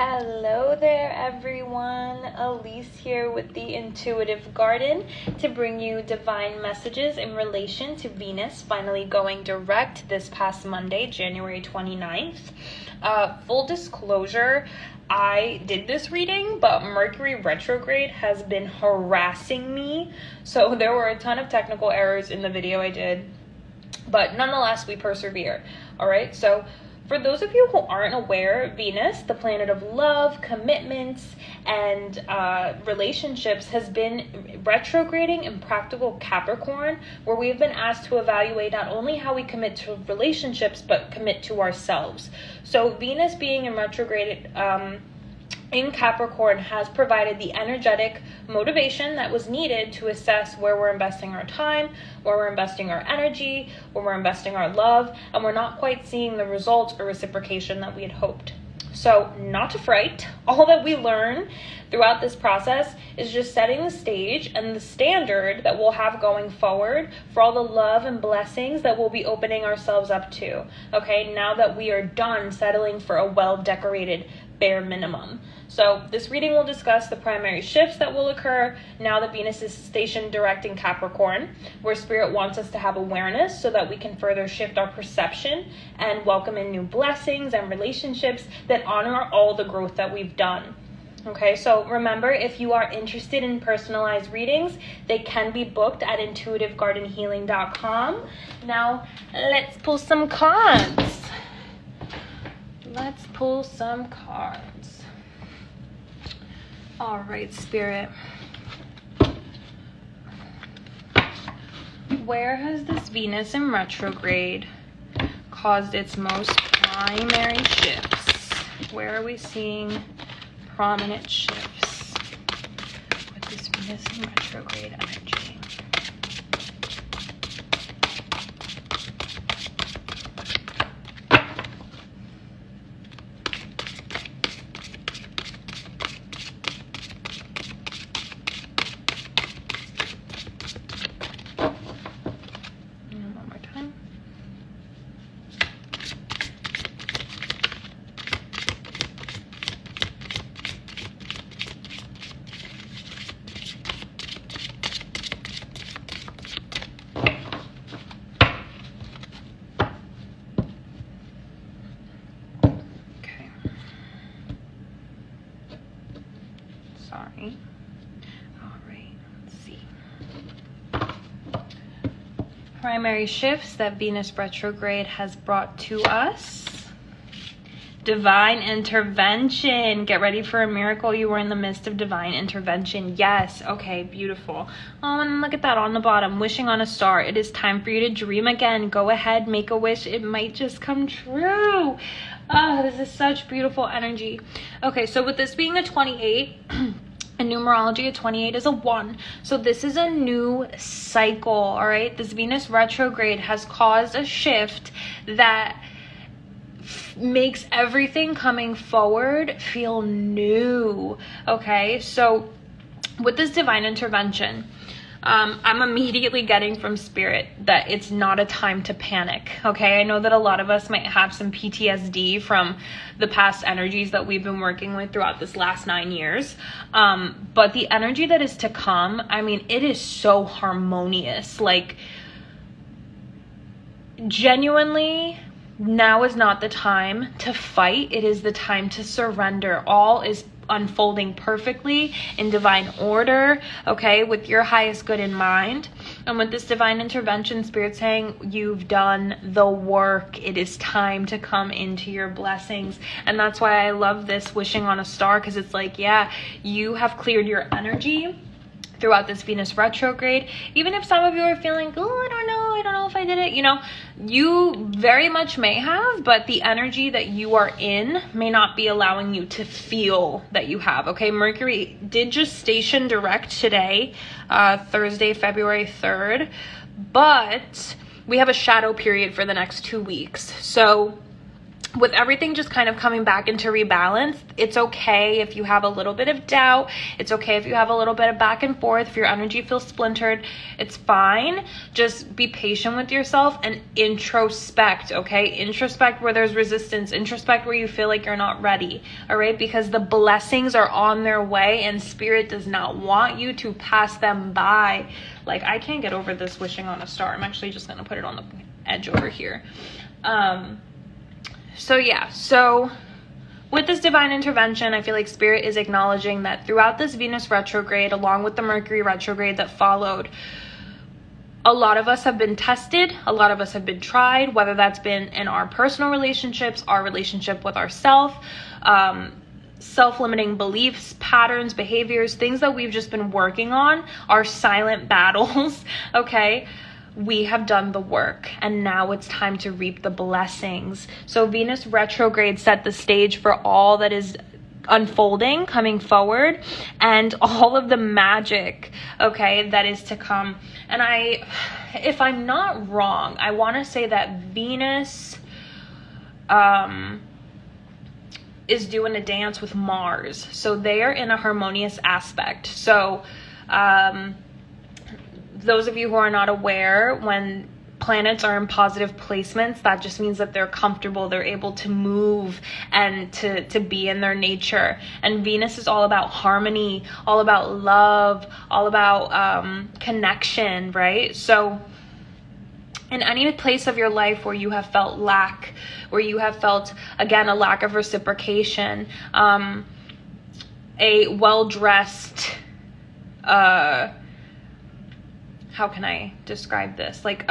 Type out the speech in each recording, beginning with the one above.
Hello there everyone, Alyse here with the Intuitive Garden to bring you divine messages in relation to Venus finally going direct this past Monday, January 29th. Full disclosure, I did this reading, but Mercury retrograde has been harassing me, so there were a ton of technical errors in the video I did, but nonetheless we persevere. Alright, so for those of you who aren't aware, Venus, the planet of love, commitments, and relationships, has been retrograding in practical Capricorn, where we've been asked to evaluate not only how we commit to relationships, but commit to ourselves. So Venus being in retrograde in Capricorn has provided the energetic motivation that was needed to assess where we're investing our time, where we're investing our energy, where we're investing our love, and we're not quite seeing the results or reciprocation that we had hoped. So not to fright, all that we learn throughout this process is just setting the stage and the standard that we'll have going forward for all the love and blessings that we'll be opening ourselves up to, okay, now that we are done settling for a well-decorated bare minimum. So this reading will discuss the primary shifts that will occur now that Venus is stationed direct in Capricorn, where Spirit wants us to have awareness so that we can further shift our perception and welcome in new blessings and relationships that honor all the growth that we've done. Okay, so remember, if you are interested in personalized readings, they can be booked at intuitivegardenhealing.com. Now, let's pull some cards. Let's pull some cards. All right, Spirit. Where has this Venus in retrograde caused its most primary shifts? Where are we seeing prominent shifts with this Venus in retrograde energy? Sorry. All right, let's see. Primary shifts that Venus retrograde has brought to us. Divine intervention. Get ready for a miracle. You were in the midst of divine intervention. Yes. Okay, beautiful. Oh, and look at that on the bottom. Wishing on a star. It is time for you to dream again. Go ahead, make a wish. It might just come true. Oh, this is such beautiful energy. Okay, so with this being a 28, in numerology, a 28 is a 1. So this is a new cycle, all right? This Venus retrograde has caused a shift that makes everything coming forward feel new, okay? So with this divine intervention, I'm immediately getting from Spirit that it's not a time to panic, okay? I know that a lot of us might have some PTSD from the past energies that we've been working with throughout this last 9 years, but the energy that is to come, I mean, it is so harmonious. Like, genuinely, now is not the time to fight. It is the time to surrender. All is unfolding perfectly in divine order, okay, with your highest good in mind. And with this divine intervention, Spirit saying you've done the work. It is time to come into your blessings. And that's why I love this wishing on a star, because it's like, yeah, you have cleared your energy throughout this Venus retrograde. Even if some of you are feeling, oh, I don't know if I did it, you know, you very much may have, but the energy that you are in may not be allowing you to feel that you have, okay? Mercury did just station direct today, Thursday, February 3rd, but we have a shadow period for the next 2 weeks. So with everything just kind of coming back into rebalance, it's okay if you have a little bit of doubt. It's okay if you have a little bit of back and forth. If your energy feels splintered, it's fine. Just be patient with yourself and introspect, okay? Introspect where there's resistance. Introspect where you feel like you're not ready, all right? Because the blessings are on their way and Spirit does not want you to pass them by. Like, I can't get over this wishing on a star. I'm actually just going to put it on the edge over here. So with this divine intervention, I feel like Spirit is acknowledging that throughout this Venus retrograde, along with the Mercury retrograde that followed, a lot of us have been tested, a lot of us have been tried, whether that's been in our personal relationships, our relationship with ourselves, self-limiting beliefs, patterns, behaviors, things that we've just been working on, our silent battles, okay? We have done the work and now it's time to reap the blessings. So Venus retrograde set the stage for all that is unfolding, coming forward, and all of the magic, okay, that is to come. And if I'm not wrong, I want to say that Venus is doing a dance with Mars. So they are in a harmonious aspect. So those of you who are not aware, when planets are in positive placements, that just means that they're comfortable, they're able to move and to be in their nature. And Venus is all about harmony, all about love, all about connection, right? So in any place of your life where you have felt lack, where you have felt, again, a lack of reciprocation, a well-dressed, how can I describe this? Like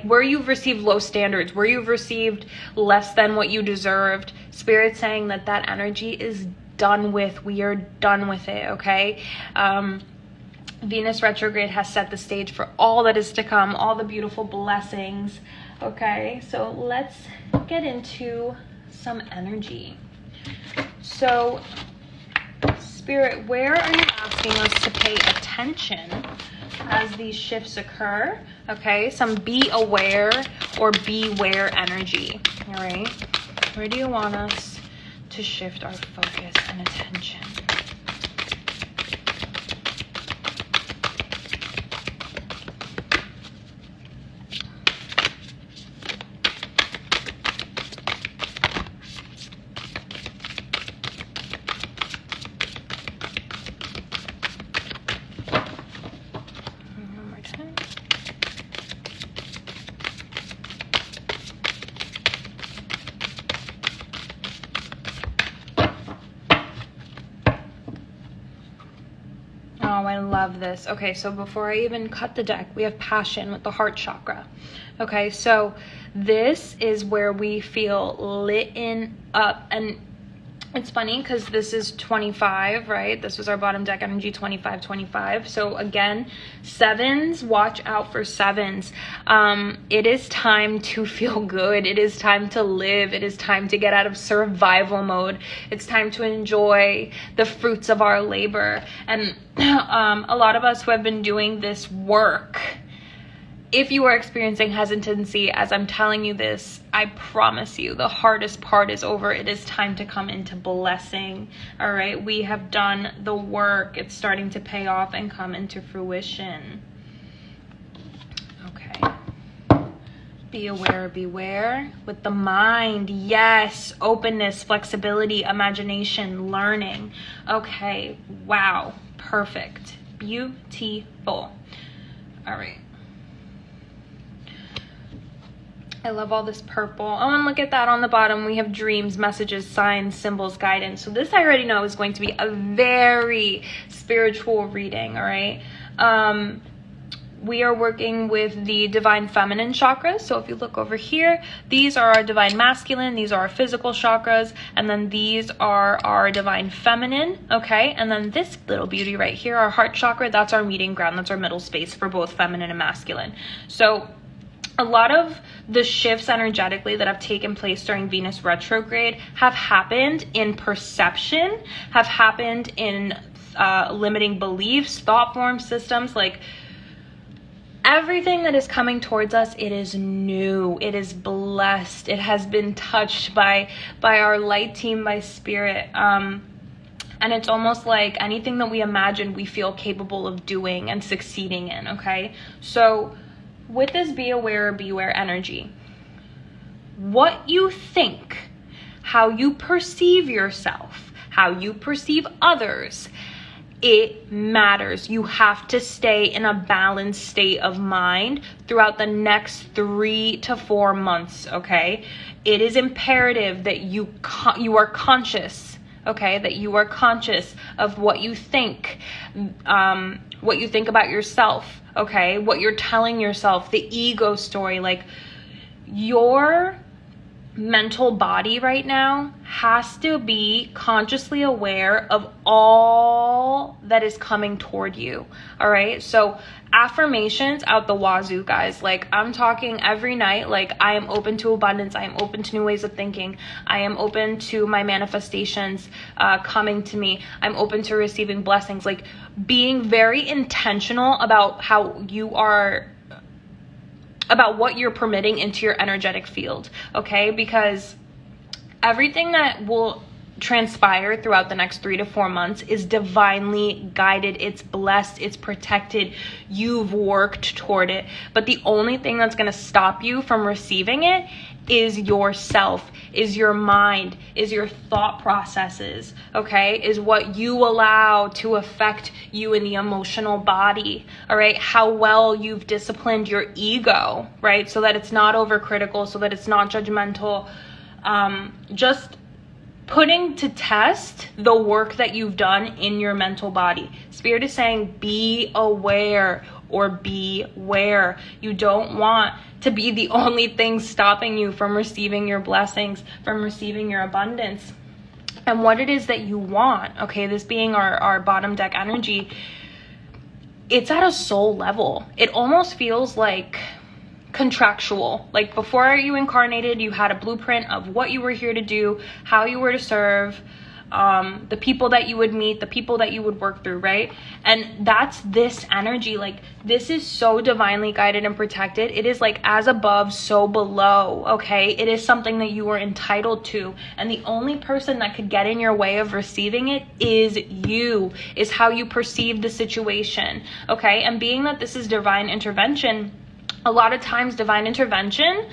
where you've received low standards, where you've received less than what you deserved, Spirit saying that energy is done with. We are done with it, okay? Venus retrograde has set the stage for all that is to come, all the beautiful blessings, okay? So let's get into some energy. So Spirit, where are you asking us to pay attention as these shifts occur? Okay, some be aware or beware energy. All right, where do you want us to shift our focus and attention? Oh, I love this. Okay, so before I even cut the deck, we have passion with the heart chakra. Okay, so this is where we feel lit up. And it's funny because this is 25, right? This was our bottom deck energy, 25. So again, sevens, watch out for sevens. It is time to feel good. It is time to live. It is time to get out of survival mode. It's time to enjoy the fruits of our labor. And a lot of us who have been doing this work, if you are experiencing hesitancy as I'm telling you this, I promise you the hardest part is over. It is time to come into blessing. All right, we have done the work. It's starting to pay off and come into fruition. Okay. Be aware, beware with the mind. Yes, openness, flexibility, imagination, learning. Okay, wow, perfect, beautiful. All right. I love all this purple. Oh, and look at that on the bottom. We have dreams, messages, signs, symbols, guidance. So this I already know is going to be a very spiritual reading, all right? We are working with the divine feminine chakras. So if you look over here, these are our divine masculine, these are our physical chakras, and then these are our divine feminine, okay? And then this little beauty right here, our heart chakra, that's our meeting ground, that's our middle space for both feminine and masculine. So a lot of the shifts energetically that have taken place during Venus retrograde have happened in perception, have happened in limiting beliefs, thought form systems, like everything that is coming towards us, it is new, it is blessed, it has been touched by our light team, by spirit. And it's almost like anything that we imagine, we feel capable of doing and succeeding in, okay? So with this be aware, beware energy, what you think, how you perceive yourself, how you perceive others, it matters. You have to stay in a balanced state of mind throughout the next 3 to 4 months, okay? It is imperative that you are conscious, okay? That you are conscious of what you think about yourself, okay? What you're telling yourself, the ego story. Like, your mental body right now has to be consciously aware of all that is coming toward you. All right, so affirmations out the wazoo, guys. Like, I'm talking every night. Like, I am open to abundance, I am open to new ways of thinking, I am open to my manifestations coming to me, I'm open to receiving blessings. Like, being very intentional about how you are, about what you're permitting into your energetic field, okay? Because everything that will transpire throughout the next 3 to 4 months is divinely guided, it's blessed, it's protected, you've worked toward it. But the only thing that's going to stop you from receiving it is yourself, is your mind, is your thought processes, okay? Is what you allow to affect you in the emotional body, all right? How well you've disciplined your ego, right? So that it's not overcritical, so that it's not judgmental. Just putting to test the work that you've done in your mental body. Spirit is saying, be aware or beware. You don't want to be the only thing stopping you from receiving your blessings, from receiving your abundance. And what it is that you want, okay, this being our bottom deck energy, it's at a soul level. It almost feels like contractual. Like, before you incarnated, you had a blueprint of what you were here to do, how you were to serve, the people that you would meet, the people that you would work through, right? And that's this energy. Like, this is so divinely guided and protected. It is like as above, so below, okay? It is something that you are entitled to. And the only person that could get in your way of receiving it is you, is how you perceive the situation, okay? And being that this is divine intervention, a lot of times divine intervention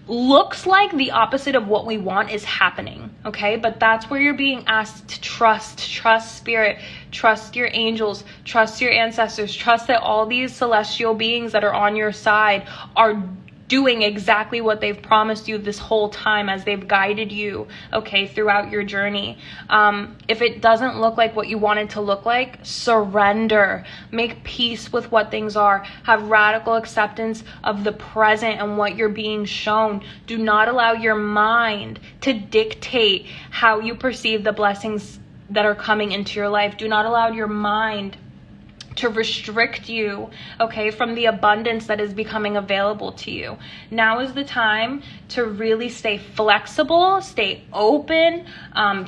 looks like the opposite of what we want is happening, okay? But that's where you're being asked to trust spirit, trust your angels, trust your ancestors, trust that all these celestial beings that are on your side are doing exactly what they've promised you this whole time as they've guided you, okay, throughout your journey. If it doesn't look like what you want it to look like, surrender. Make peace with what things are. Have radical acceptance of the present and what you're being shown. Do not allow your mind to dictate how you perceive the blessings that are coming into your life. Do not allow your mind to restrict you, okay, from the abundance that is becoming available to you. Now is the time to really stay flexible, stay open,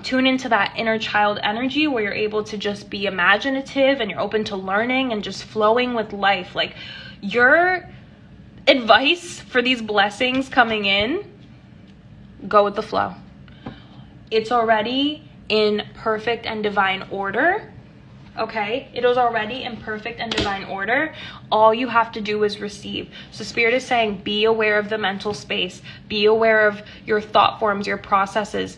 tune into that inner child energy where you're able to just be imaginative and you're open to learning and just flowing with life. Like, your advice for these blessings coming in, go with the flow. It's already in perfect and divine order. Okay, it is already in perfect and divine order. All you have to do is receive. So Spirit is saying, be aware of the mental space, be aware of your thought forms, your processes,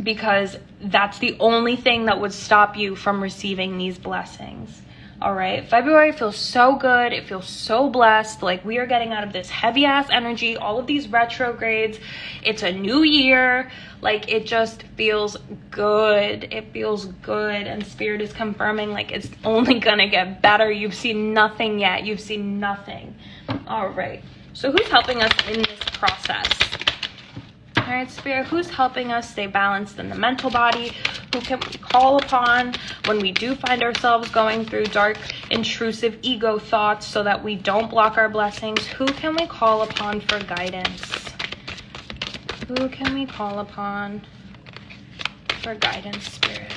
because that's the only thing that would stop you from receiving these blessings. All right, February feels so good. It feels so blessed. Like, we are getting out of this heavy ass energy, all of these retrogrades. It's a new year. Like, it just feels good. It feels good. And Spirit is confirming, like, it's only gonna get better. You've seen nothing yet. You've seen nothing. All right, so who's helping us in this process? All right, Spirit, who's helping us stay balanced in the mental body? Who can we call upon when we do find ourselves going through dark, intrusive ego thoughts so that we don't block our blessings? Who can we call upon for guidance? Who can we call upon for guidance, Spirit?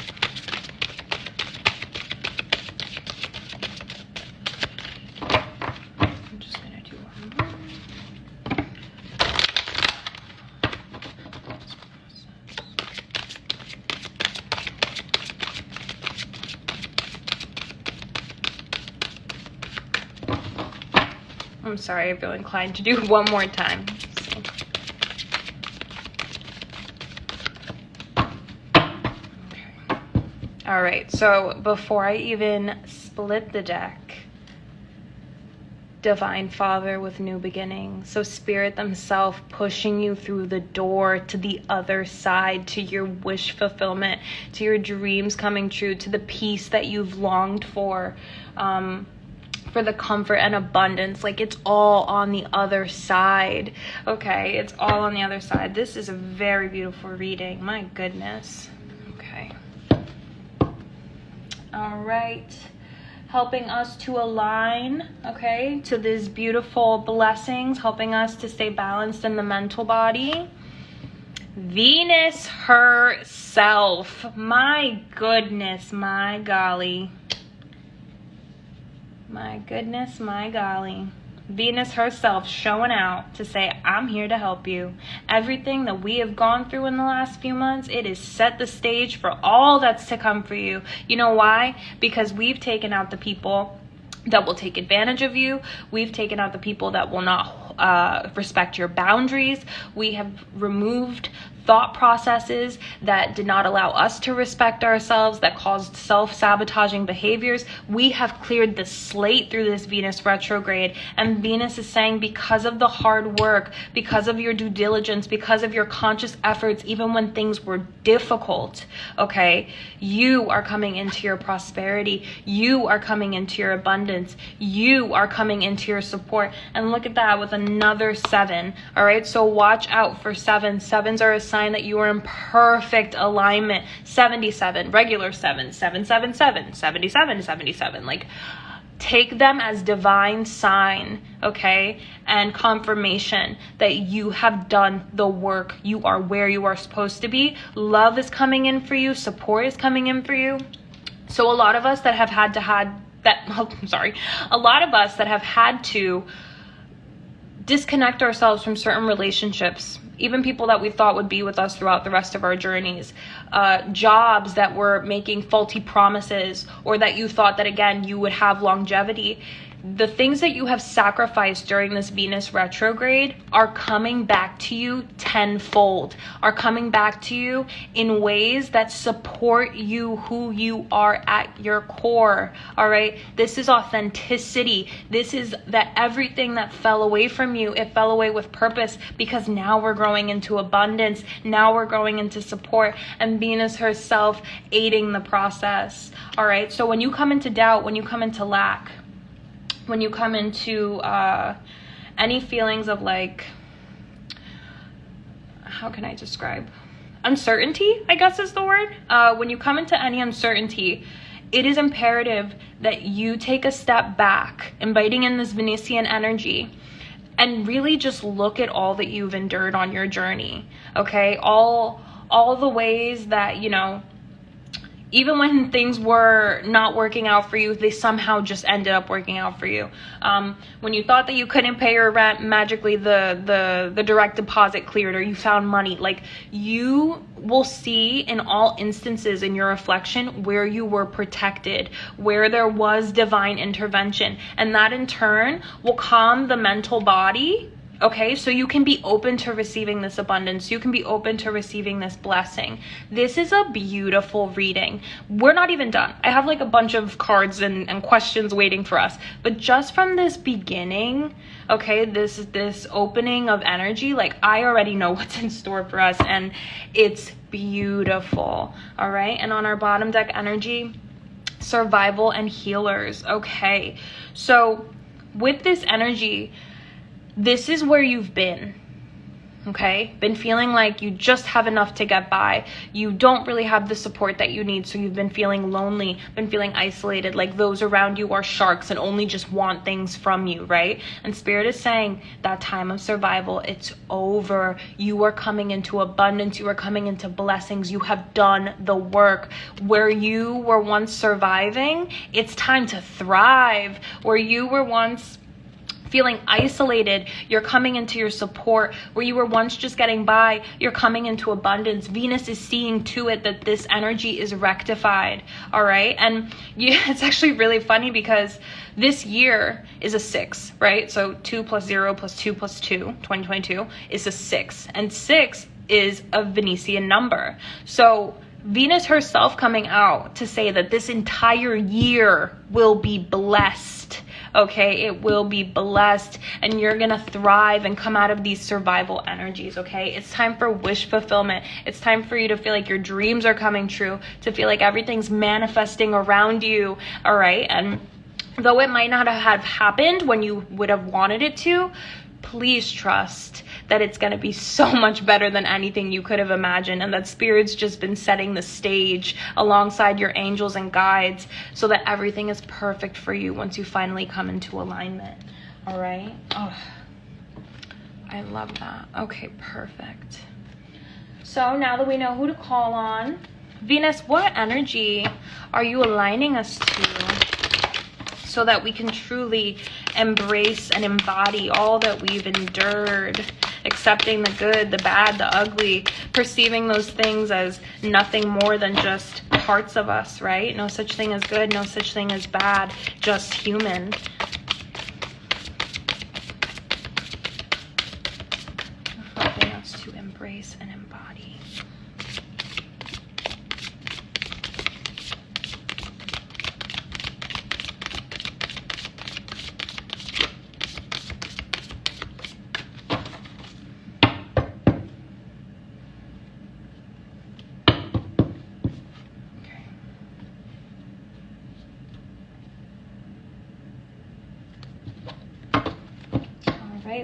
I'm sorry, I feel inclined to do one more time. All right, so before I even split the deck, Divine Father with new beginnings. So Spirit themselves pushing you through the door to the other side, to your wish fulfillment, to your dreams coming true, to the peace that you've longed for the comfort and abundance. Like, it's all on the other side. Okay, it's all on the other side. This is a very beautiful reading. My goodness. Okay. All right. Helping us to align, okay, to these beautiful blessings, helping us to stay balanced in the mental body. Venus herself. My goodness, my golly. My goodness, my golly. Venus herself showing out to say, I'm here to help you. Everything that we have gone through in the last few months, it has set the stage for all that's to come for you. You know why? Because we've taken out the people that will take advantage of you. We've taken out the people that will not respect your boundaries. We have removed thought processes that did not allow us to respect ourselves, that caused self-sabotaging behaviors. We have cleared the slate through this Venus retrograde, and Venus is saying, because of the hard work, because of your due diligence, because of your conscious efforts, even when things were difficult, okay, you are coming into your prosperity, you are coming into your abundance, you are coming into your support. And look at that with another 7. All right, so watch out for 7. 7s are a sign that you are in perfect alignment. 77, regular 7, 777, 77, 77. Like, take them as divine sign, okay, and confirmation that you have done the work. You are where you are supposed to be. Love is coming in for you. Support is coming in for you. So a lot of us that have had to disconnect ourselves from certain relationships, even people that we thought would be with us throughout the rest of our journeys, jobs that were making faulty promises, or that you thought that, again, you would have longevity. The things that you have sacrificed during this Venus retrograde are coming back to you tenfold, are coming back to you in ways that support you, who you are at your core. All right. This is authenticity. This is that everything that fell away from you, it fell away with purpose, because now we're growing into abundance. Now we're growing into support, and Venus herself aiding the process. All right. So when you come into doubt, when you come into lack, when you come into any feelings of, like, how can I describe? Uncertainty, I guess is the word. When you come into any uncertainty, it is imperative that you take a step back, inviting in this Venusian energy, and really just look at all that you've endured on your journey, okay? All the ways that, you know, even when things were not working out for you, they somehow just ended up working out for you. When you thought that you couldn't pay your rent, magically the direct deposit cleared, or you found money. Like, you will see in all instances in your reflection where you were protected, where there was divine intervention. And that in turn will calm the mental body. Okay, so you can be open to receiving this abundance. You can be open to receiving this blessing. This is a beautiful reading. We're not even done. I have like a bunch of cards and questions waiting for us. But just from this beginning, okay, this opening of energy, like, I already know what's in store for us, and it's beautiful. All right, and on our bottom deck energy, survival and healers. Okay, so with this energy, this is where you've been, okay? Been feeling like you just have enough to get by. You don't really have the support that you need, so you've been feeling lonely, been feeling isolated, like those around you are sharks and only just want things from you, right? And Spirit is saying that time of survival, it's over. You are coming into abundance. You are coming into blessings. You have done the work. Where you were once surviving, it's time to thrive. Where you were once feeling isolated, you're coming into your support. Where you were once just getting by, you're coming into abundance. Venus is seeing to it that this energy is rectified, all right? And it's actually really funny because this year is a 6, right? So 2 plus 0 plus 2 plus 2, 2022, is a 6. And 6 is a Venusian number. So Venus herself coming out to say that this entire year will be blessed. Okay, it will be blessed, and you're gonna thrive and come out of these survival energies. Okay, it's time for wish fulfillment. It's time for you to feel like your dreams are coming true, to feel like everything's manifesting around you. All right, and though it might not have happened when you would have wanted it to, please trust that it's going to be so much better than anything you could have imagined, and that Spirit's just been setting the stage alongside your angels and guides so that everything is perfect for you once you finally come into alignment. All right? Oh, I love that. Okay, perfect. So now that we know who to call on, Venus, what energy are you aligning us to so that we can truly embrace and embody all that we've endured, accepting the good, the bad, the ugly, perceiving those things as nothing more than just parts of us, right? No such thing as good, no such thing as bad, just human. Helping us to embrace and embody.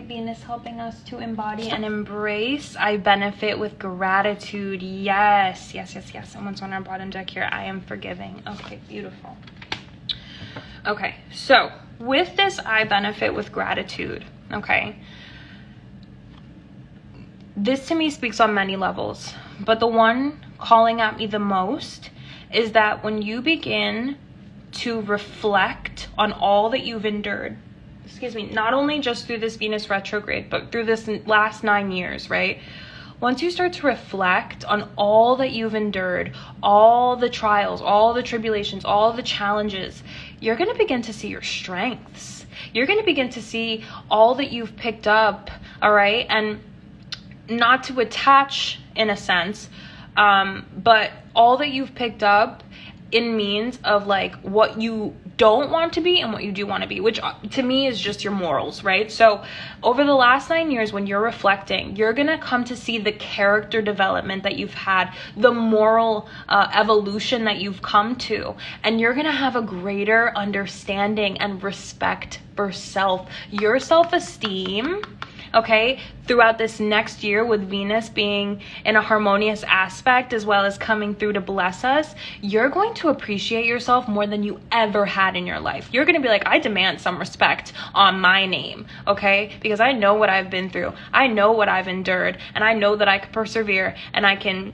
Venus helping us to embody and embrace. I benefit with gratitude. Yes, yes, yes, yes. Someone's on our bottom deck here. I am forgiving. Okay, beautiful. Okay, so with this, I benefit with gratitude. Okay, this to me speaks on many levels, but the one calling at me the most is that when you begin to reflect on all that you've endured, not only just through this Venus retrograde, but through this last 9 years, right? Once you start to reflect on all that you've endured, all the trials, all the tribulations, all the challenges, you're going to begin to see your strengths. You're going to begin to see all that you've picked up, all right? And not to attach in a sense, but all that you've picked up in means of like what you don't want to be and what you do want to be, which to me is just your morals, right? So over the last 9 years, when you're reflecting, you're gonna come to see the character development that you've had, the moral evolution that you've come to, and you're gonna have a greater understanding and respect for self, your self-esteem. Okay, throughout this next year, with Venus being in a harmonious aspect as well as coming through to bless us, you're going to appreciate yourself more than you ever had in your life. You're going to be like, I demand some respect on my name, okay? Because I know what I've been through. I know what I've endured, and I know that I can persevere and I can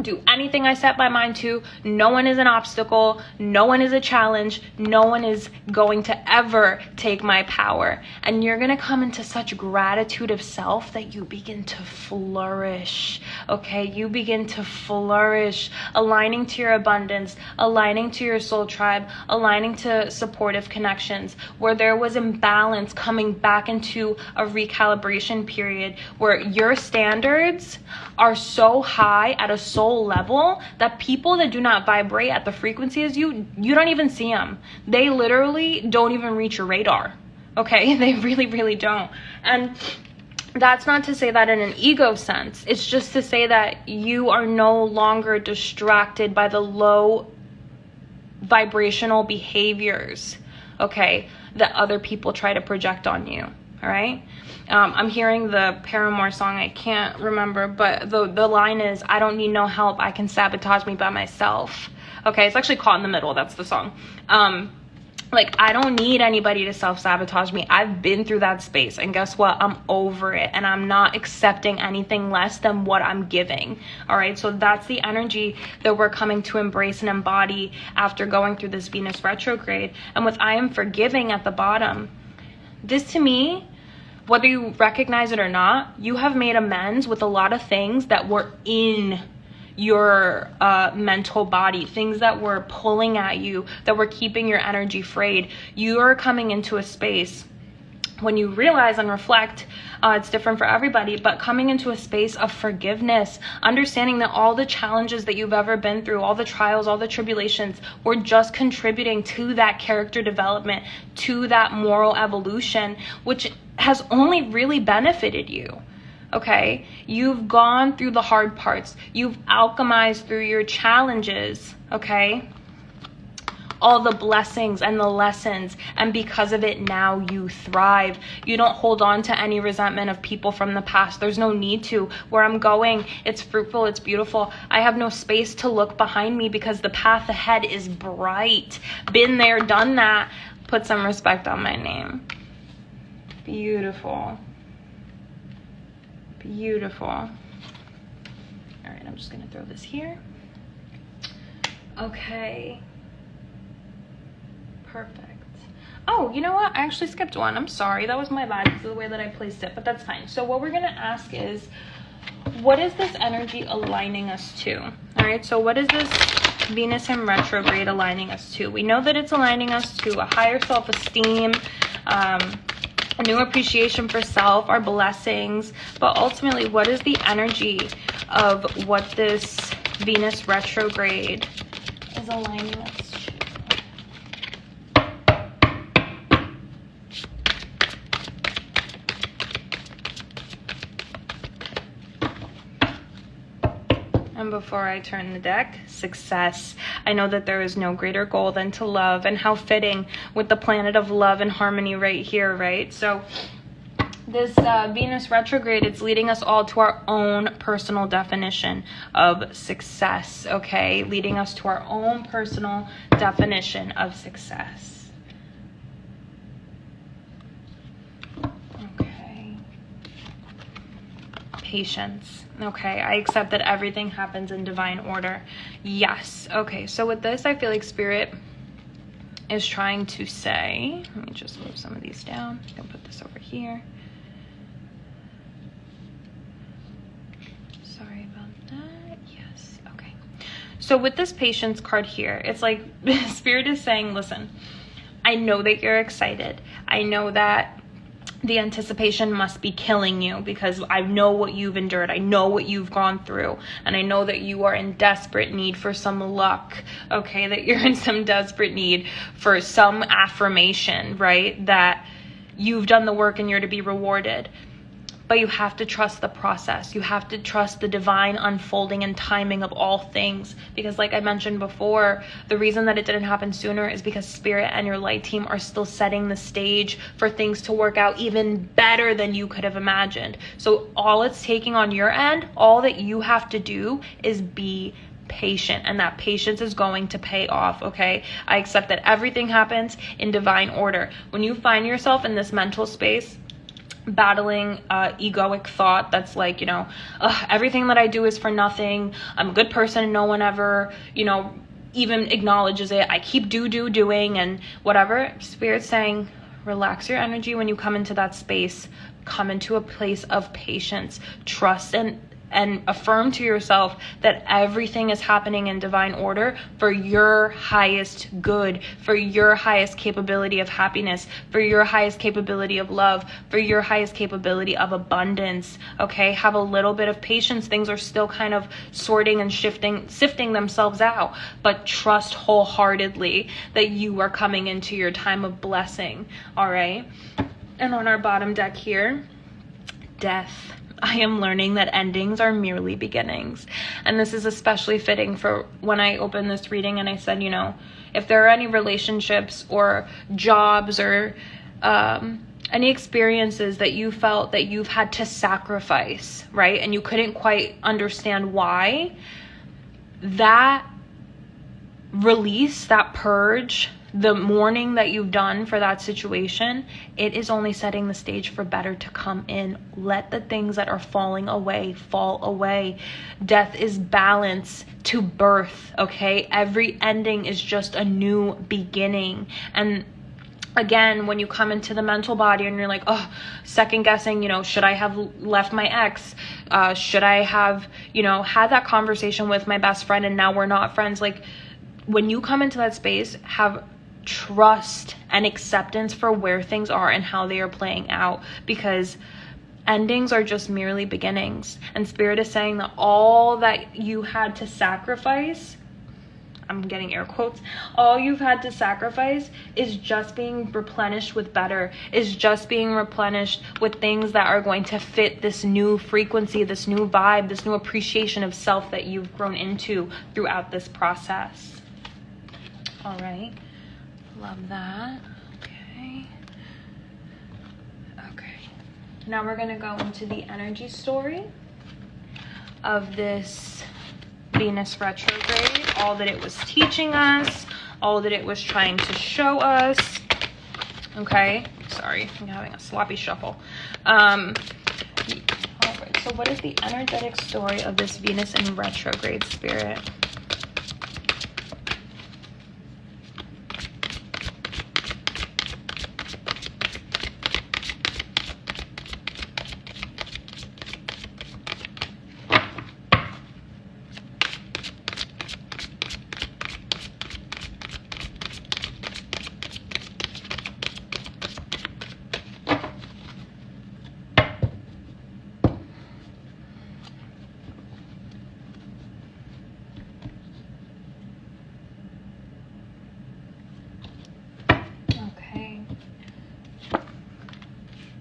do anything I set my mind to. No one is an obstacle. No one is a challenge. No one is going to ever take my power. And you're going to come into such gratitude of self that you begin to flourish. Okay, you begin to flourish, aligning to your abundance, aligning to your soul tribe, aligning to supportive connections. Where there was imbalance, coming back into a recalibration period where your standards are so high at a soul level that people that do not vibrate at the frequency as you don't even see them. They literally don't even reach your radar. Okay, they really, really don't. And that's not to say that in an ego sense. It's just to say that you are no longer distracted by the low vibrational behaviors, okay, that other people try to project on you. All right. I'm hearing the Paramore song. I can't remember, but the line is, I don't need no help. I can sabotage me by myself. Okay. It's actually Caught in the Middle. That's the song. Like, I don't need anybody to self-sabotage me. I've been through that space, and guess what? I'm over it, and I'm not accepting anything less than what I'm giving. All right. So that's the energy that we're coming to embrace and embody after going through this Venus retrograde. And with I am forgiving at the bottom, This to me, whether you recognize it or not, you have made amends with a lot of things that were in your mental body, things that were pulling at you, that were keeping your energy frayed. You are coming into a space when you realize and reflect, it's different for everybody, but coming into a space of forgiveness, understanding that all the challenges that you've ever been through, all the trials, all the tribulations, were just contributing to that character development, to that moral evolution, which has only really benefited you. Okay, you've gone through the hard parts. You've alchemized through your challenges, okay? All the blessings and the lessons, and because of it, now you thrive. You don't hold on to any resentment of people from the past. There's no need to. Where I'm going, it's fruitful, it's beautiful. I have no space to look behind me because the path ahead is bright. Been there, done that. Put some respect on my name. Beautiful. Beautiful. All right, I'm just gonna throw this here. Okay. Perfect. Oh, you know what? I actually skipped one. I'm sorry. That was my bad because of the way that I placed it, but that's fine. So what we're gonna ask is, what is this energy aligning us to? All right, so what is this Venus in retrograde aligning us to? We know that it's aligning us to a higher self-esteem, a new appreciation for self, our blessings, but ultimately, what is the energy of what this Venus retrograde is aligning us to? And before I turn the deck, success. I know that there is no greater goal than to love, and how fitting with the planet of love and harmony right here, right? So this Venus retrograde, it's leading us all to our own personal definition of success, okay? Leading us to our own personal definition of success. Okay. Patience. Okay, I accept that everything happens in divine order. Yes. Okay, so with this, I feel like Spirit is trying to say, let me just move some of these down. I'm gonna put this over here. Sorry about that. Yes. Okay. So with this patience card here, it's like Spirit is saying, listen, I know that you're excited. I know that the anticipation must be killing you because I know what you've endured. I know what you've gone through. And I know that you are in desperate need for some luck, okay? That you're in some desperate need for some affirmation, right? That you've done the work and you're to be rewarded. But you have to trust the process. You have to trust the divine unfolding and timing of all things. Because like I mentioned before, the reason that it didn't happen sooner is because Spirit and your light team are still setting the stage for things to work out even better than you could have imagined. So all it's taking on your end, all that you have to do is be patient, and that patience is going to pay off, okay? I accept that everything happens in divine order. When you find yourself in this mental space, battling egoic thought that's like, you know, everything that I do is for nothing, I'm a good person and no one ever, you know, even acknowledges it, I keep doing and whatever. Spirit's saying, relax your energy when you come into that space. Come into a place of patience, trust, and affirm to yourself that everything is happening in divine order for your highest good, for your highest capability of happiness, for your highest capability of love, for your highest capability of abundance, okay? Have a little bit of patience. Things are still kind of sorting and sifting themselves out, but trust wholeheartedly that you are coming into your time of blessing, all right? And on our bottom deck here, death. I am learning that endings are merely beginnings. And this is especially fitting for when I opened this reading and I said, you know, if there are any relationships or jobs or any experiences that you felt that you've had to sacrifice, right? And you couldn't quite understand why, that release, that purge, the mourning that you've done for that situation, it is only setting the stage for better to come in. Let the things that are falling away fall away. Death is balance to birth, okay? Every ending is just a new beginning. And again, when you come into the mental body and you're like, oh, second guessing, should I have left my ex? Should I have, had that conversation with my best friend and now we're not friends? Like, when you come into that space, have trust and acceptance for where things are and how they are playing out, because endings are just merely beginnings. And Spirit is saying that all that you had to sacrifice, I'm getting air quotes, all you've had to sacrifice is just being replenished with better, is just being replenished with things that are going to fit this new frequency, this new vibe, this new appreciation of self that you've grown into throughout this process. All right. Love that. Okay. Now we're going to go into the energy story of this Venus retrograde, all that it was teaching us, all that it was trying to show us. Okay, sorry, I'm having a sloppy shuffle. All right, so what is the energetic story of this Venus in retrograde, Spirit?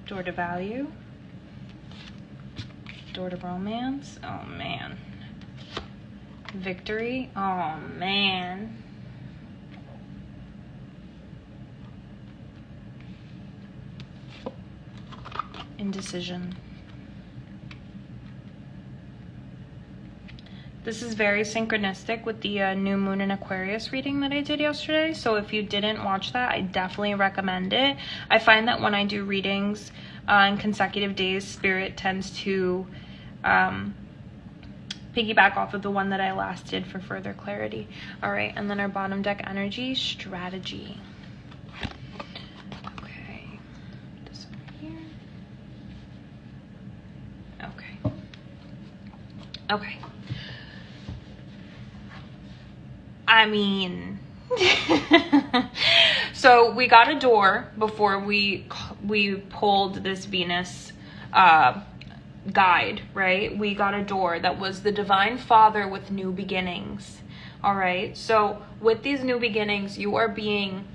Door to value, door to romance, oh man, victory, oh man, indecision. This is very synchronistic with the new moon in Aquarius reading that I did yesterday. So if you didn't watch that, I definitely recommend it. I find that when I do readings in consecutive days, Spirit tends to piggyback off of the one that I last did for further clarity. All right, and then our bottom deck energy, strategy. Okay, this over here. Okay. I mean, so we got a door before we pulled this Venus guide, right? We got a door that was the Divine Father with new beginnings. All right. So with these new beginnings, you are being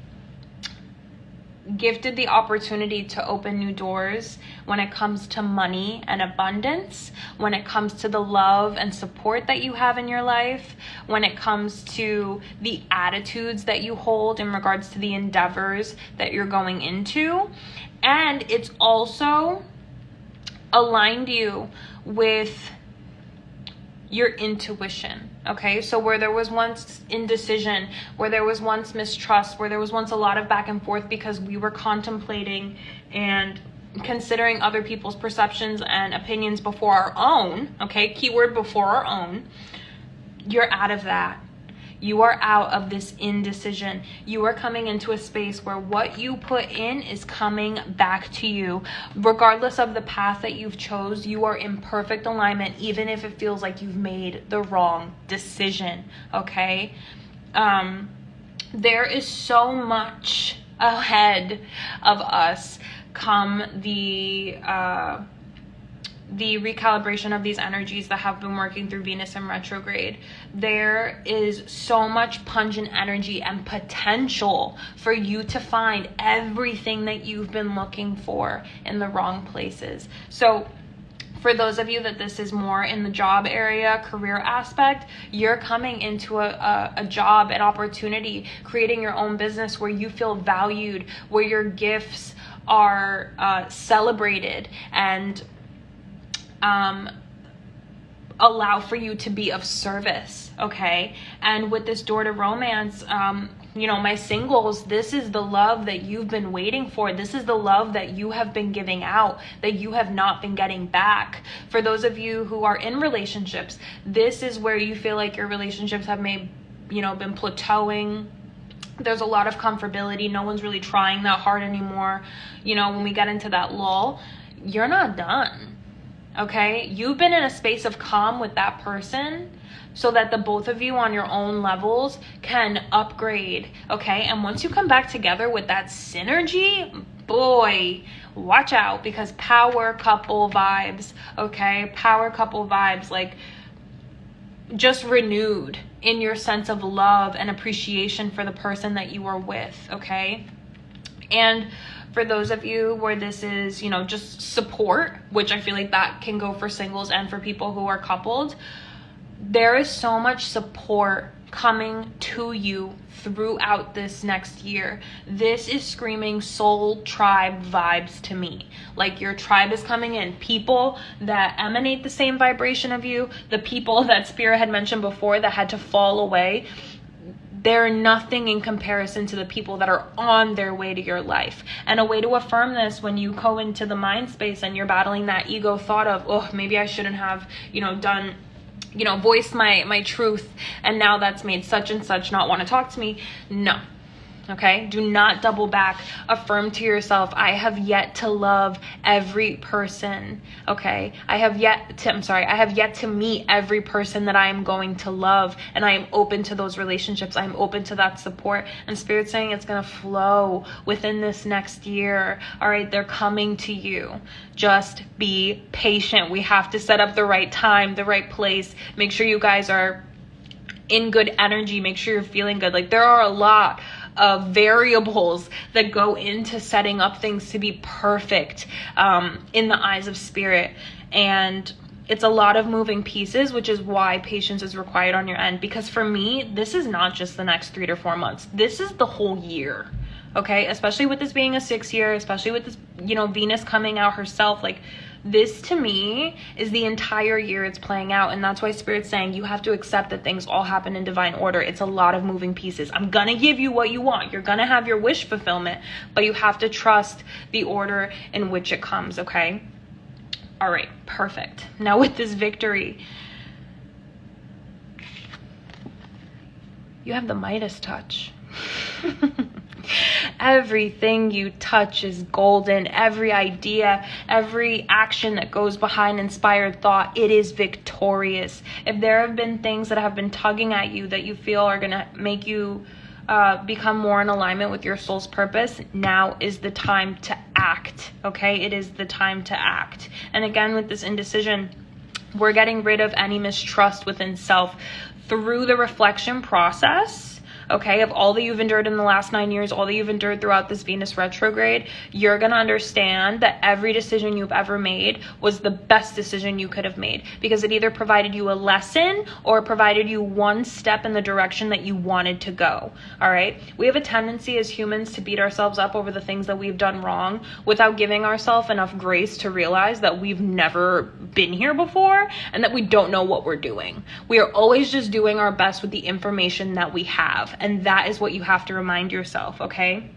gifted the opportunity to open new doors when it comes to money and abundance, when it comes to the love and support that you have in your life, when it comes to the attitudes that you hold in regards to the endeavors that you're going into. And it's also aligned you with your intuition. Okay, so where there was once indecision, where there was once mistrust, where there was once a lot of back and forth because we were contemplating and considering other people's perceptions and opinions before our own, okay, keyword before our own, you're out of that. You are out of this indecision. You are coming into a space where what you put in is coming back to you. Regardless of the path that you've chose, you are in perfect alignment, even if it feels like you've made the wrong decision, okay? There is so much ahead of us come the recalibration of these energies that have been working through Venus in retrograde. There is so much pungent energy and potential for you to find everything that you've been looking for in the wrong places. So for those of you that this is more in the job area, career aspect, you're coming into a job, an opportunity, creating your own business where you feel valued, where your gifts are celebrated and allow for you to be of service, okay? And with this door to romance, my singles, this is the love that you've been waiting for. This is the love that you have been giving out, that you have not been getting back. For those of you who are in relationships, this is where you feel like your relationships have been plateauing. There's a lot of comfortability. No one's really trying that hard anymore. You know, when we get into that lull, you're not done. Okay? You've been in a space of calm with that person so that the both of you on your own levels can upgrade. Okay? And once you come back together with that synergy, boy, watch out, because power couple vibes. Okay? Power couple vibes, like just renewed in your sense of love and appreciation for the person that you are with. Okay? And for those of you where this is, you know, just support, which I feel like that can go for singles and for people who are coupled, there is so much support coming to you throughout this next year. This is screaming soul tribe vibes to me. Like, your tribe is coming in. People that emanate the same vibration of you, the people that Spirit had mentioned before that had to fall away, they're nothing in comparison to the people that are on their way to your life. And a way to affirm this, when you go into the mind space and you're battling that ego thought of, oh, maybe I shouldn't have, you know, done, you know, voiced my truth, and now that's made such and such not want to talk to me. No. Okay? Do not double back. Affirm to yourself, I have yet to love every person. Okay? I have yet to meet every person that I am going to love, and I am open to those relationships. I am open to that support. And Spirit's saying it's going to flow within this next year. All right? They're coming to you. Just be patient. We have to set up the right time, the right place. Make sure you guys are in good energy. Make sure you're feeling good. Like, there are a lot of variables that go into setting up things to be perfect in the eyes of Spirit. And it's a lot of moving pieces, which is why patience is required on your end. Because for me, this is not just the next 3 to 4 months. This is the whole year. Okay? Especially with this being a 6 year, especially with this, you know, Venus coming out herself. Like, this to me is the entire year it's playing out. And that's why Spirit's saying you have to accept that things all happen in divine order. It's a lot of moving pieces. I'm gonna give you what you want. You're gonna have your wish fulfillment, but you have to trust the order in which it comes. Okay? All right, perfect. Now with this victory, you have the Midas touch. Everything you touch is golden. Every idea, every action that goes behind inspired thought, it is victorious. If there have been things that have been tugging at you that you feel are going to make you become more in alignment with your soul's purpose, now is the time to act. Okay? It is the time to act. And again, with this indecision, we're getting rid of any mistrust within self through the reflection process. Okay, of all that you've endured in the last 9 years, all that you've endured throughout this Venus retrograde, you're going to understand that every decision you've ever made was the best decision you could have made, because it either provided you a lesson or provided you one step in the direction that you wanted to go. All right, we have a tendency as humans to beat ourselves up over the things that we've done wrong without giving ourselves enough grace to realize that we've never been here before and that we don't know what we're doing. We are always just doing our best with the information that we have. And that is what you have to remind yourself, okay?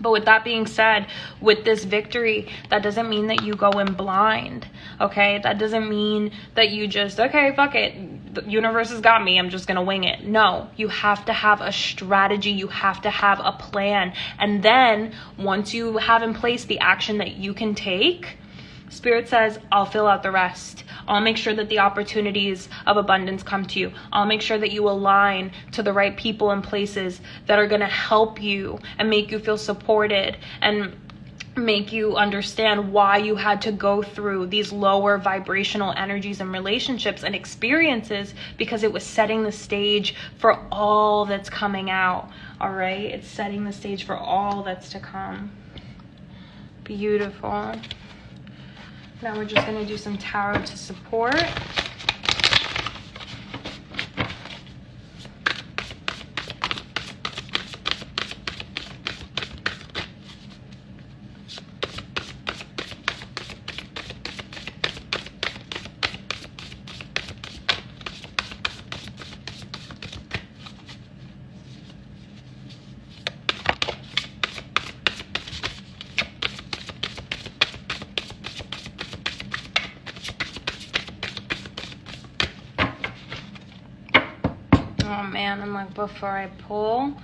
But with that being said, with this victory, that doesn't mean that you go in blind, okay? That doesn't mean that you just, okay, fuck it, the universe has got me, I'm just gonna wing it. No, you have to have a strategy, you have to have a plan. And then once you have in place the action that you can take, Spirit says, I'll fill out the rest. I'll make sure that the opportunities of abundance come to you. I'll make sure that you align to the right people and places that are going to help you and make you feel supported and make you understand why you had to go through these lower vibrational energies and relationships and experiences, because it was setting the stage for all that's coming out. All right? It's setting the stage for all that's to come. Beautiful. Now we're just going to do some tarot to support. man. And like before I pull,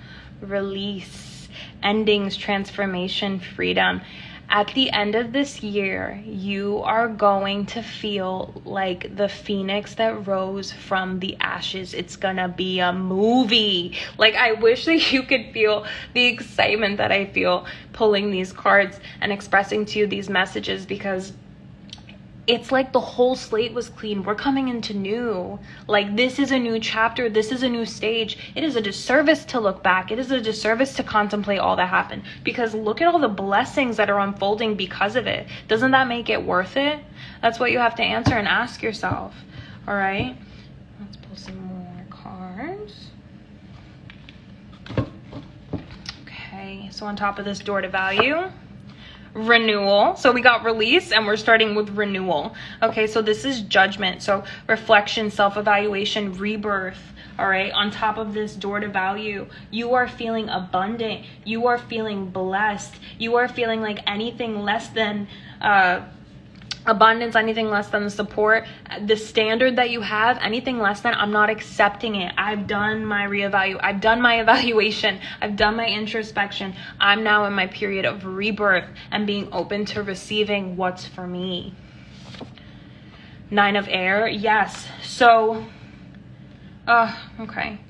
release, endings, transformation, freedom. At the end of this year, you are going to feel like the phoenix that rose from the ashes. It's gonna be a movie. Like, I wish that you could feel the excitement that I feel pulling these cards and expressing to you these messages, because it's like the whole slate was clean. We're coming into new. Like, this is a new chapter. This is a new stage. It is a disservice to look back. It is a disservice to contemplate all that happened, because look at all the blessings that are unfolding because of it. Doesn't that make it worth it? That's what you have to answer and ask yourself. All right. Let's pull some more cards. Okay. So on top of this, door to value, renewal. So we got release and we're starting with renewal. Okay, so this is judgment. So reflection, self-evaluation, rebirth. All right, on top of this, door to value, you are feeling abundant. You are feeling blessed. You are feeling like anything less than abundance, anything less than the support, the standard that you have, anything less than, I'm not accepting it. I've done my I've done my evaluation. I've done my introspection. I'm now in my period of rebirth and being open to receiving what's for me. 9 of air. Yes. So, okay.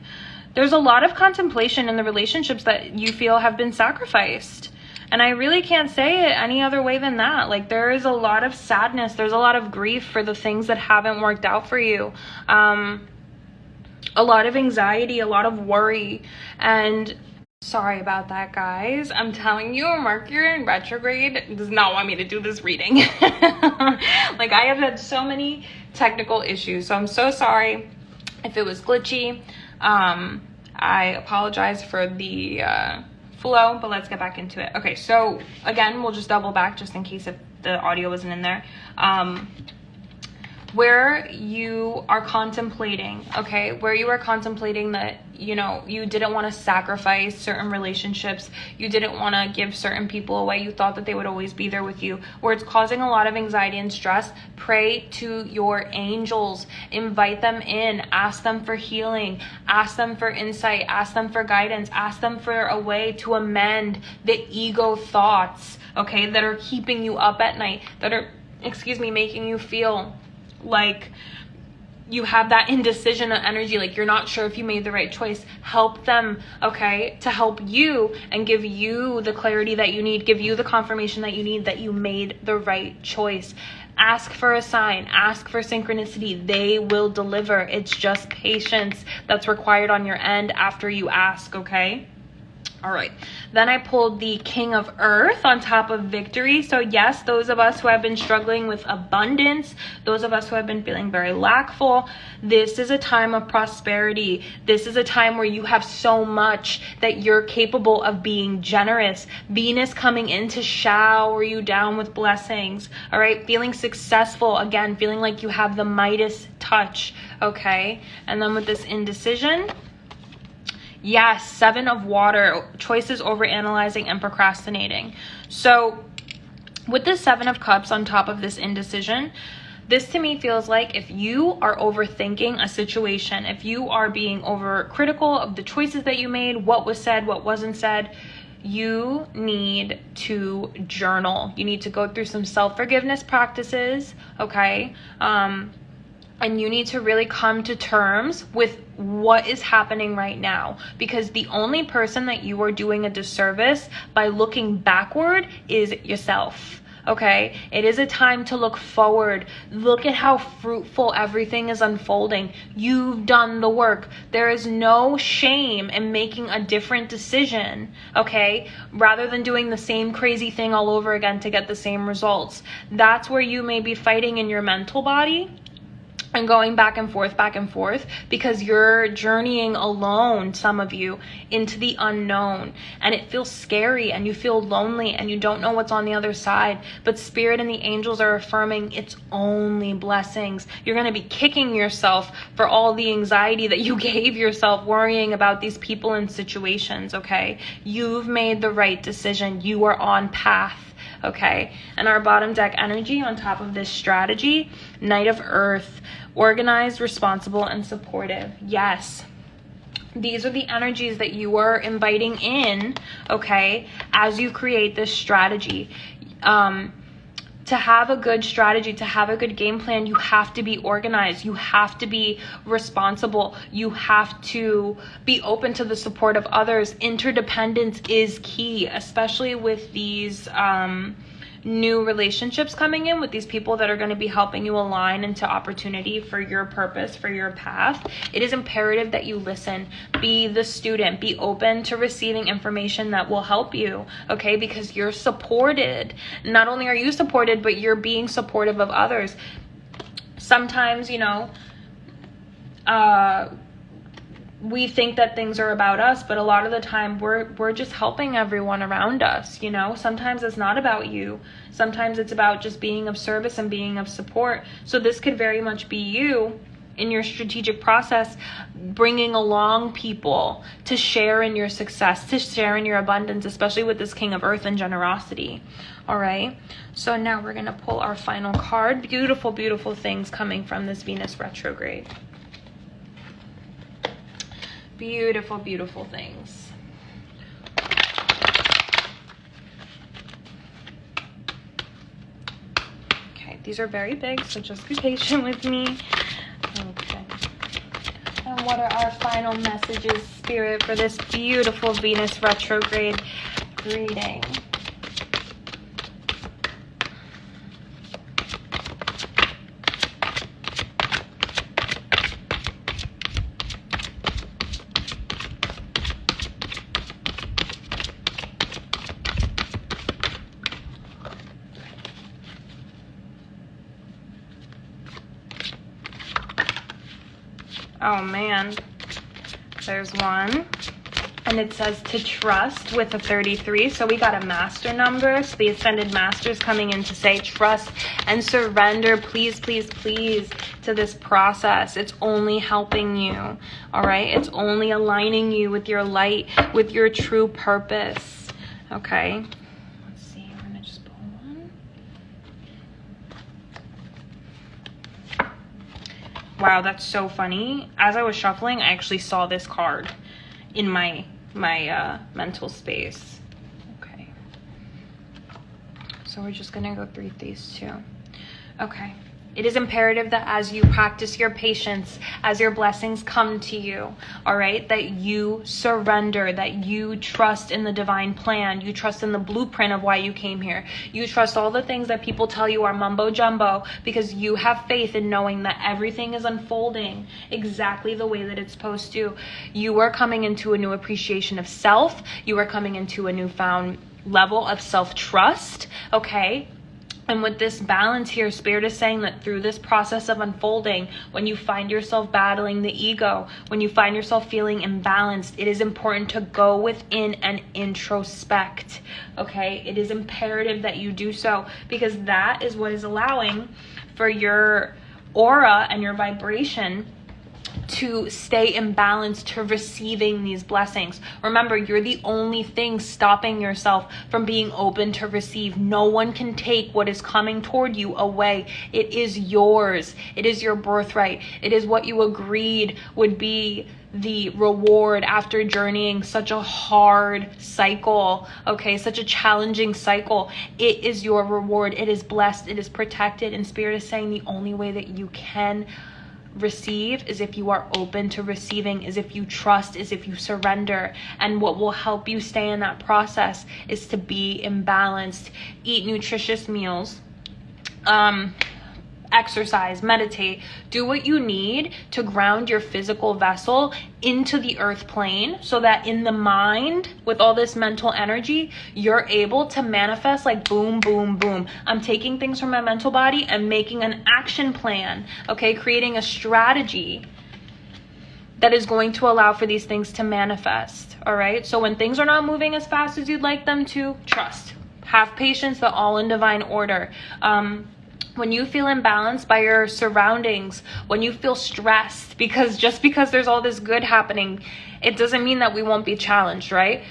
There's a lot of contemplation in the relationships that you feel have been sacrificed. And I really can't say it any other way than that. Like, there is a lot of sadness. There's a lot of grief for the things that haven't worked out for you. A lot of anxiety, a lot of worry. And sorry about that, guys. I'm telling you, Mercury in retrograde does not want me to do this reading. Like, I have had so many technical issues. So I'm so sorry if it was glitchy. I apologize for the flow, but let's get back into it. Okay, so again, we'll just double back just in case if the audio wasn't in there. Where you are contemplating, okay, where you are contemplating that, you know, you didn't want to sacrifice certain relationships, you didn't want to give certain people away, you thought that they would always be there with you, where it's causing a lot of anxiety and stress, pray to your angels, invite them in, ask them for healing, ask them for insight, ask them for guidance, ask them for a way to amend the ego thoughts, okay, that are keeping you up at night, that are, making you feel like you have that indecision of energy, like you're not sure if you made the right choice. Help them, okay, to help you and give you the clarity that you need, give you the confirmation that you need that you made the right choice. Ask for a sign, ask for synchronicity. They will deliver. It's just patience that's required on your end after you ask, okay? All right, then I pulled the King of Earth on top of victory. So yes, those of us who have been struggling with abundance, those of us who have been feeling very lackful, this is a time of prosperity. This is a time where you have so much that you're capable of being generous. Venus coming in to shower you down with blessings. All right, feeling successful, again, feeling like you have the Midas touch, okay? And then with this indecision, yes, 7 of water, choices over analyzing and procrastinating. So with the 7 of cups on top of this indecision, this to me feels like if you are overthinking a situation, if you are being overcritical of the choices that you made, what was said, what wasn't said, you need to journal. You need to go through some self-forgiveness practices, okay? And you need to really come to terms with what is happening right now, because the only person that you are doing a disservice by looking backward is yourself. Okay, it is a time to look forward. Look at how fruitful everything is unfolding. You've done the work. There is no shame in making a different decision, okay, rather than doing the same crazy thing all over again to get the same results. That's where you may be fighting in your mental body and going back and forth, because you're journeying alone, some of you, into the unknown, and it feels scary and you feel lonely and you don't know what's on the other side. But Spirit and the angels are affirming it's only blessings. You're going to be kicking yourself for all the anxiety that you gave yourself worrying about these people and situations, okay? You've made the right decision. You are on path. Okay, and our bottom deck energy on top of this strategy, Knight of Earth, organized, responsible, and supportive. Yes, These are the energies that you are inviting in, okay, as you create this strategy. To have a good strategy, to have a good game plan, you have to be organized. You have to be responsible. You have to be open to the support of others. Interdependence is key, especially with these new relationships coming in, with these people that are going to be helping you align into opportunity for your purpose, for your path. It is imperative that you listen. Be the student. Be open to receiving information that will help you, okay? Because you're supported. Not only are you supported, but you're being supportive of others. Sometimes, you know, we think that things are about us, but a lot of the time we're just helping everyone around us, you know? Sometimes it's not about you. Sometimes it's about just being of service and being of support. So this could very much be you in your strategic process, bringing along people to share in your success, to share in your abundance, especially with this King of Earth and generosity. All right. So now we're going to pull our final card. Beautiful, beautiful things coming from this Venus retrograde. Beautiful, beautiful things. Okay, these are very big, so just be patient with me. Okay. And what are our final messages, Spirit, for this beautiful Venus retrograde reading? Oh man, there's one, and it says to trust with a 33. So we got a master number. So the ascended master is coming in to say trust and surrender, please, please, please, to this process. It's only helping you. All right. It's only aligning you with your light, with your true purpose. Okay. Let's see. I'm going to just pull one. Wow, that's so funny. As I was shuffling, I actually saw this card in my mental space. Okay. So we're just gonna go through these two. Okay. It is imperative that as you practice your patience, as your blessings come to you, all right, that you surrender, that you trust in the divine plan. You trust in the blueprint of why you came here. You trust all the things that people tell you are mumbo jumbo, because you have faith in knowing that everything is unfolding exactly the way that it's supposed to. You are coming into a new appreciation of self. You are coming into a newfound level of self-trust, okay? And with this balance here, Spirit is saying that through this process of unfolding, when you find yourself battling the ego, when you find yourself feeling imbalanced, it is important to go within and introspect, okay? It is imperative that you do so, because that is what is allowing for your aura and your vibration to stay in balance to receiving these blessings. Remember, you're the only thing stopping yourself from being open to receive. No one can take what is coming toward you away. It is yours. It is your birthright. It is what you agreed would be the reward after journeying such a hard cycle, okay, such a challenging cycle. It is your reward. It is blessed. It is protected. And Spirit is saying the only way that you can receive is if you are open to receiving, is if you trust, is if you surrender. And what will help you stay in that process is to be imbalanced, eat nutritious meals, exercise, meditate, do what you need to ground your physical vessel into the earth plane, so that in the mind, with all this mental energy, you're able to manifest like boom, boom, boom. I'm taking things from my mental body and making an action plan, okay? Creating a strategy that is going to allow for these things to manifest, all right? So when things are not moving as fast as you'd like them to, trust. Have patience, they're all in divine order. When you feel imbalanced by your surroundings, when you feel stressed, because just because there's all this good happening, it doesn't mean that we won't be challenged, right?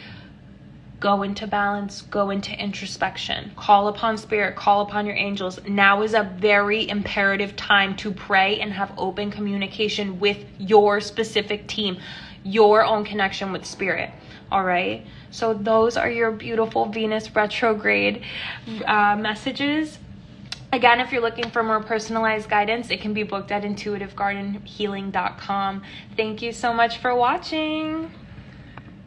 Go into balance, go into introspection, call upon Spirit, call upon your angels. Now is a very imperative time to pray and have open communication with your specific team. your own connection with spirit. All right, so those are your beautiful Venus retrograde messages. Again, if you're looking for more personalized guidance, it can be booked at intuitivegardenhealing.com. Thank you so much for watching.